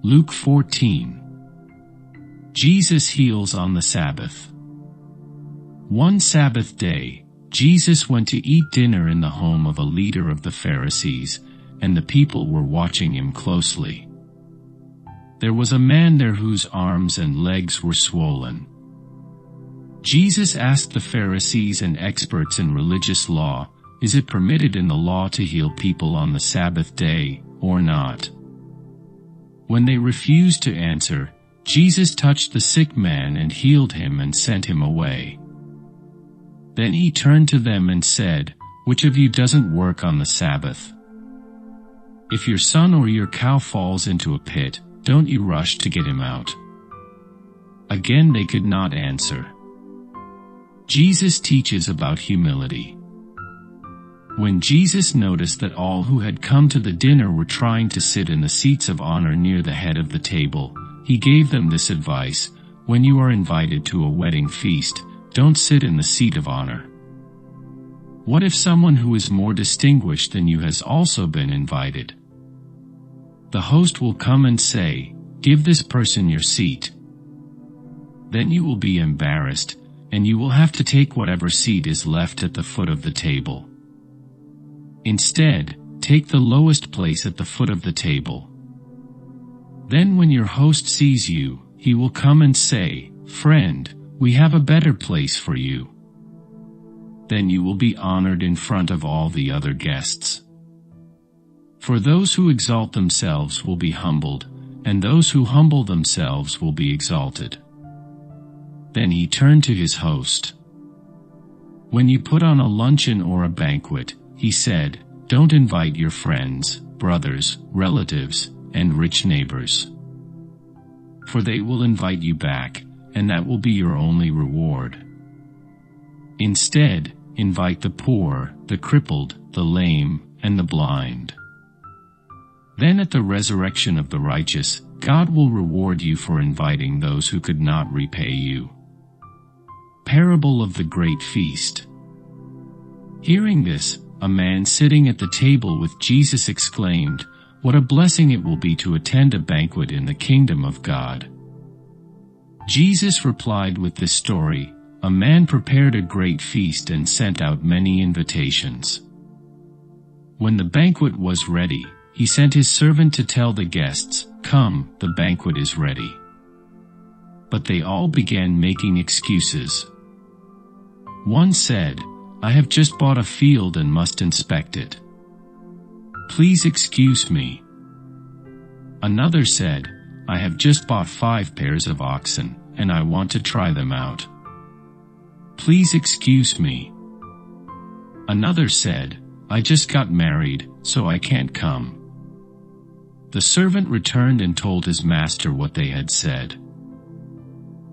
Luke 14. Jesus heals on the Sabbath. One Sabbath day, Jesus went to eat dinner in the home of a leader of the Pharisees, and the people were watching him closely. There was a man there whose arms and legs were swollen. Jesus asked the Pharisees and experts in religious law, "Is it permitted in the law to heal people on the Sabbath day, or not?" When they refused to answer, Jesus touched the sick man and healed him and sent him away. Then he turned to them and said, "Which of you doesn't work on the Sabbath? If your son or your cow falls into a pit, don't you rush to get him out?" Again they could not answer. Jesus teaches about humility. When Jesus noticed that all who had come to the dinner were trying to sit in the seats of honor near the head of the table, he gave them this advice: when you are invited to a wedding feast, don't sit in the seat of honor. What if someone who is more distinguished than you has also been invited? The host will come and say, "Give this person your seat." Then you will be embarrassed, and you will have to take whatever seat is left at the foot of the table. Instead, take the lowest place at the foot of the table. Then when your host sees you, he will come and say, "Friend, we have a better place for you." Then you will be honored in front of all the other guests. For those who exalt themselves will be humbled, and those who humble themselves will be exalted. Then he turned to his host. "When you put on a luncheon or a banquet," he said, "don't invite your friends, brothers, relatives, and rich neighbors. For they will invite you back, and that will be your only reward. Instead, invite the poor, the crippled, the lame, and the blind. Then at the resurrection of the righteous, God will reward you for inviting those who could not repay you." Parable of the Great Feast. Hearing this, a man sitting at the table with Jesus exclaimed, "What a blessing it will be to attend a banquet in the kingdom of God." Jesus replied with this story: "A man prepared a great feast and sent out many invitations. When the banquet was ready, he sent his servant to tell the guests, 'Come, the banquet is ready.' But they all began making excuses. One said, 'I have just bought a field and must inspect it. Please excuse me.' Another said, 'I have just bought 5 pairs of oxen, and I want to try them out. Please excuse me.' Another said, 'I just got married, so I can't come.' The servant returned and told his master what they had said.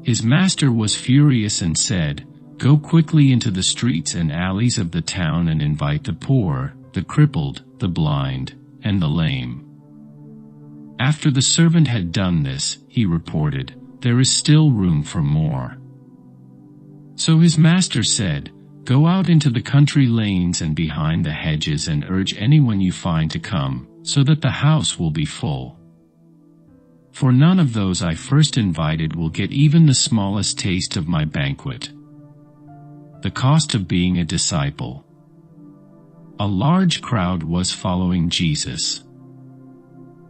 His master was furious and said, 'Go quickly into the streets and alleys of the town and invite the poor, the crippled, the blind, and the lame.' After the servant had done this, he reported, 'There is still room for more.' So his master said, 'Go out into the country lanes and behind the hedges and urge anyone you find to come, so that the house will be full. For none of those I first invited will get even the smallest taste of my banquet.'" The cost of being a disciple. A large crowd was following Jesus.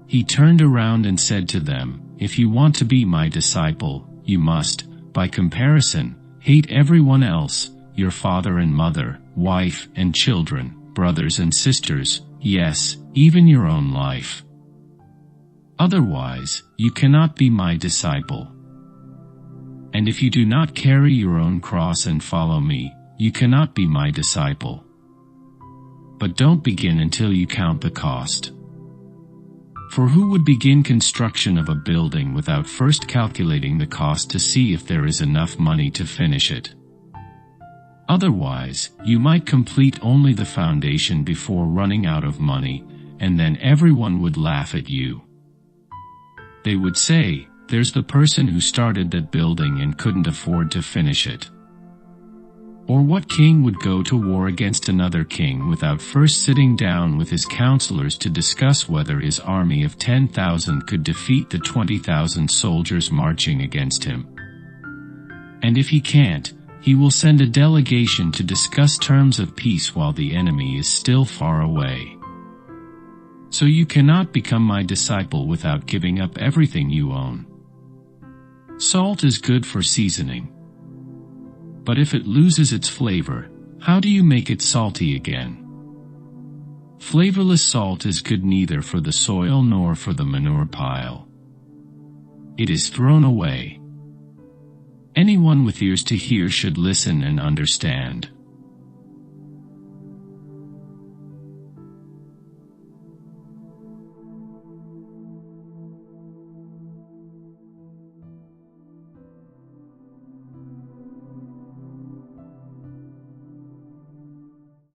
He turned around and said to them, "If you want to be my disciple, you must, by comparison, hate everyone else, your father and mother, wife and children, brothers and sisters, yes, even your own life. Otherwise, you cannot be my disciple. And if you do not carry your own cross and follow me, you cannot be my disciple. But don't begin until you count the cost. For who would begin construction of a building without first calculating the cost to see if there is enough money to finish it? Otherwise, you might complete only the foundation before running out of money, and then everyone would laugh at you. They would say, 'There's the person who started that building and couldn't afford to finish it.' Or what king would go to war against another king without first sitting down with his counselors to discuss whether his army of 10,000 could defeat the 20,000 soldiers marching against him? And if he can't, he will send a delegation to discuss terms of peace while the enemy is still far away. So you cannot become my disciple without giving up everything you own. Salt is good for seasoning. But if it loses its flavor, how do you make it salty again? Flavorless salt is good neither for the soil nor for the manure pile. It is thrown away. Anyone with ears to hear should listen and understand.